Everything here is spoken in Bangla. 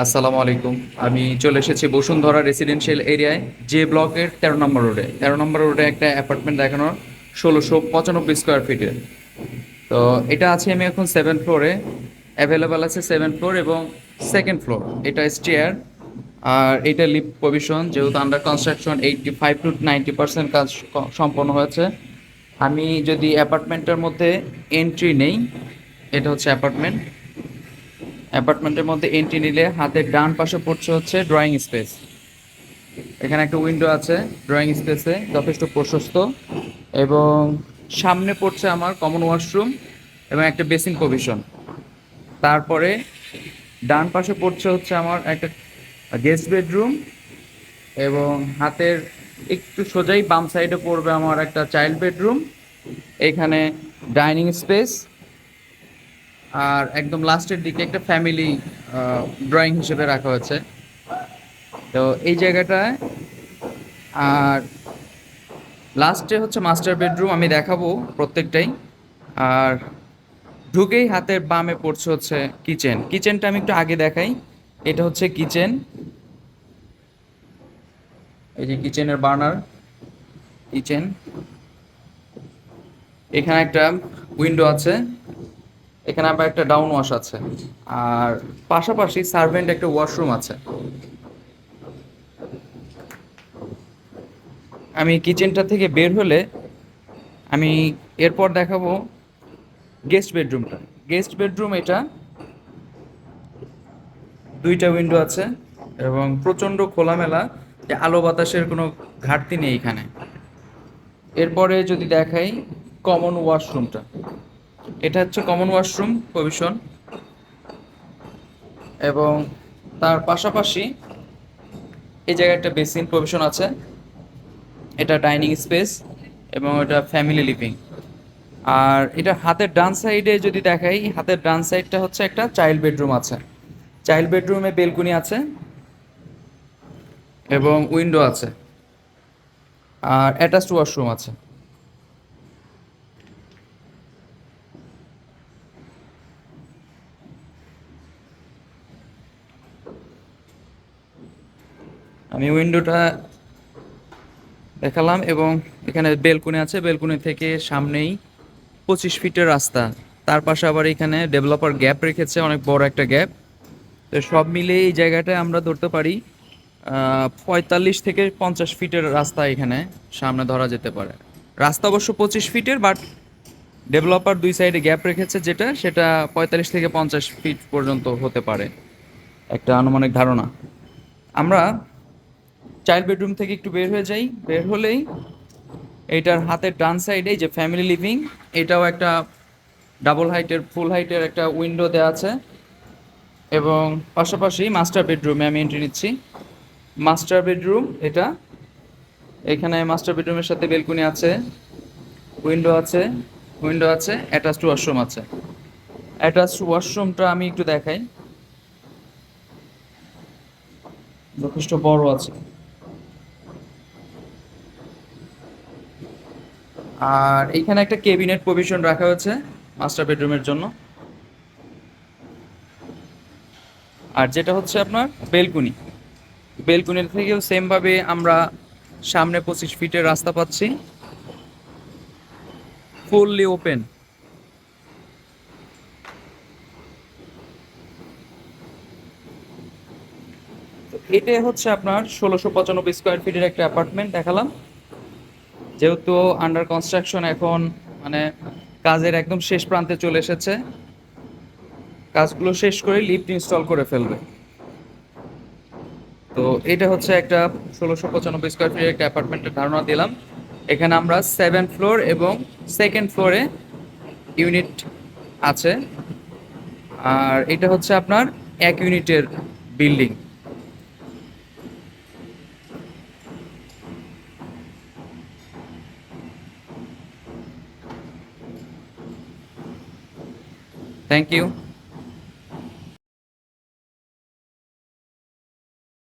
আসসালামু আলাইকুম। আমি চলে এসেছি বসুন্ধরা রেসিডেন্সিয়াল এরিয়ায়, যে ব্লকের 13 নম্বর রোডে। 13 নম্বর রোডে একটা অ্যাপার্টমেন্ট দেখানোর, 1695 স্কোয়ার ফিটের। তো এটা আছে, আমি এখন 7 ফ্লোরে। অ্যাভেলেবেল আছে 7 ফ্লোর এবং সেকেন্ড ফ্লোর। এটা স্টেয়ার, আর এটা লিফট প্রভিশন। যেহেতু আন্ডার কনস্ট্রাকশন, 85 to 90% কাজ সম্পন্ন হয়েছে। আমি যদি অ্যাপার্টমেন্টের মধ্যে এন্ট্রি নেই, এটা হচ্ছে অ্যাপার্টমেন্ট। অ্যাপার্টমেন্টের মধ্যে এন্ট্রি নিলে হাতের ডান পাশে পড়ছে হচ্ছে ড্রয়িং স্পেস। এখানে একটা উইন্ডো আছে, ড্রয়িং স্পেসে যথেষ্ট প্রশস্ত। এবং সামনে পড়ছে আমার কমন ওয়াশরুম এবং একটা বেসিন প্রভিশন। তারপরে ডান পাশে পড়ছে হচ্ছে আমার একটা গেস্ট বেডরুম, এবং হাতের একটু সোজাই বাম সাইডে পড়বে আমার একটা চাইল্ড বেডরুম। এখানে ডাইনিং স্পেস, আর একদম লাস্টের দিকে একটা ফ্যামিলি ড্রয়িং হিসেবে রাখা হয়েছে। তো এই জায়গাটায়, আর লাস্টে হচ্ছে মাস্টার বেডরুম, আমি দেখাবো প্রত্যেকটাই। আর ঢুকেই হাতের বামে পড়ছে হচ্ছে কিচেন। কিচেনটা আমি একটু আগে দেখাই। এটা হচ্ছে কিচেন, এই যে কিচেনের বার্নার, কিচেন। এখানে একটা উইন্ডো আছে, এখানে আবার একটা ডাউন ওয়াশ আছে, আর পাশাপাশি সার্ভেন্ট একটা ওয়াশরুম আছে। আমি কিচেনটা থেকে বের হলে আমি এরপর দেখাবো গেস্ট বেডরুমটা। গেস্ট বেডরুম এটা, দুইটা উইন্ডো আছে এবং প্রচণ্ড খোলামেলা, যে আলো বাতাসের কোনো ঘাটতি নেই এখানে। এরপরে যদি দেখাই কমন ওয়াশরুমটা, এটা হচ্ছে কমন ওয়াশরুম প্রভিশন। এবং তার পাশাপাশি এই জায়গায় একটা বেসিন প্রভিশন আছে। এটা ডাইনিং স্পেস এবং এটা ফ্যামিলি লিভিং। আর এটা হাতের ডান সাইডে যদি দেখাই, হাতের ডান সাইডটা হচ্ছে একটা চাইল্ড বেডরুম আছে। চাইল্ড বেডরুমে বেলকুনি আছে এবং উইন্ডো আছে, আর অ্যাটাচড ওয়াশরুম আছে। আমি উইন্ডোটা দেখালাম এবং এখানে বেলকুনি আছে। বেলকুনি থেকে সামনেই 25 ফিটের রাস্তা। তার পাশে আবার এখানে ডেভেলপার গ্যাপ রেখেছে, অনেক বড় একটা গ্যাপ। তো সব মিলে এই জায়গাটায় আমরা ধরতে পারি 45 থেকে 50 ফিটের রাস্তা এখানে সামনে ধরা যেতে পারে। রাস্তা অবশ্য 25 ফিটের, বাট ডেভেলপার দুই সাইডে গ্যাপ রেখেছে, সেটা 45 থেকে 50 ফিট পর্যন্ত হতে পারে, একটা আনুমানিক ধারণা। আমরা চাইল্ড বেডরুম থেকে একটু বের হয়ে যাই। বের হলেই এইটার হাতের ডান সাইডে যে ফ্যামিলি লিভিং, এটাও একটা ডাবল হাইটের, ফুল হাইটের একটা উইন্ডো দেওয়া আছে। এবং পাশাপাশি মাস্টার বেডরুমে আমি এন্ট্রি নিচ্ছি। মাস্টার বেডরুম এটা, এখানে মাস্টার বেডরুমের সাথে বেলকুনি আছে, উইন্ডো আছে, উইন্ডো আছে, অ্যাটাচড ওয়াশরুম আছে। অ্যাটাচড ওয়াশরুমটা আমি একটু দেখাই, যথেষ্ট বড় আছে। আর এখানে একটা কেবিনেট প্রভিশন রাখা হয়েছে মাস্টার বেডরুমের জন্য। আর যেটা হচ্ছে আপনার বেলকুনি, বেলকুনির থেকেও সেমভাবে আমরা সামনে 25 ফিটের রাস্তা পাচ্ছি, ফুললি ওপেন। এটা হচ্ছে আপনার 1695 স্কোয়ার ফিটের একটা অ্যাপার্টমেন্ট দেখালাম। যেহেতু আন্ডার কনস্ট্রাকশন এখন, মানে কাজের একদম শেষ প্রান্তে চলে এসেছে, কাজগুলো শেষ করে লিফট ইনস্টল করে ফেলবে। তো এটা হচ্ছে একটা 1695 স্কোয়ার ফিটের একটা অ্যাপার্টমেন্টের ধারণা দিলাম। এখানে আমরা 7 ফ্লোর এবং সেকেন্ড ফ্লোরে ইউনিট আছে। আর এটা হচ্ছে আপনার 1 ইউনিটের বিল্ডিং। Thank you.